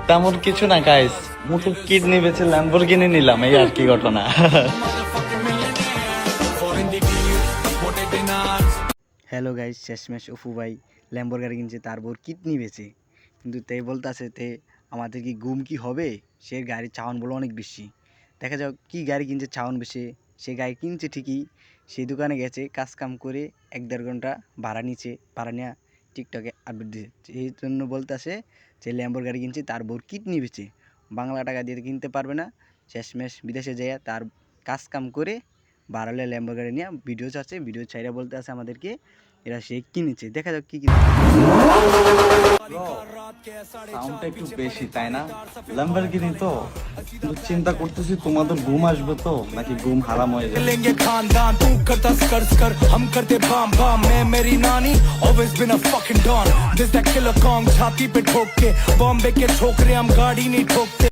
তেমন কিছু না গাইস, মুখে কিডনি বেচে ল্যাম্বরগিনি নিলাম, এই আর কি ঘটনা। হ্যালো গাইস, শেষমেশ অপু ভাই ল্যাম্বোর গাড়ি কিনছে, তার বোর কিডনি বেচে। কিন্তু তাই বলতেছে তে আমাদের কি গুম কি হবে, সে গাড়ি চাওয়ান বলে অনেক বেশি। দেখা যাক কি গাড়ি কিনছে চাওয়ান বেশি। সে গাড়ি কিনছে ঠিকই, সেই দোকানে গেছে কাজ কাম করে 1-1.5 ঘন্টা ভাড়া নিচ্ছে, ভাড়া নেওয়া টিকটকে আপডেট দিচ্ছে। এই জন্য বলতেছে যে ল্যাম্বোর গাড়ি কিনছে, তার বোর কিডনি বেচে। বাংলা টাকা দিয়ে কিনতে পারবে না, শেষমেশ বিদেশে যায় তার কাজ কাম করে বাড়ালে ল্যাম্বোর গাড়ি নিয়ে ভিডিও চাচ্ছে। ভিডিও ছাইরা বলতে আছে আমাদেরকে এরা সে কিনেছে। দেখা যাক কি কিনেছে। সাউন্ডটা একটু বেশি তাই না? ল্যাম্বরগিনি তো, কিন্তু চিন্তা করতেছি তোমাদের ঘুম আসবে তো নাকি ঘুম হারাম হয়ে যাবে। लेंगे खानदान तू करता स्कर्स कर हम करते बाम बाम मैं मेरी नानी always been a fucking don this that killer kong छाती पे ठोक के बॉम्बे के छोकरे हम गाड़ी नहीं ठोकते।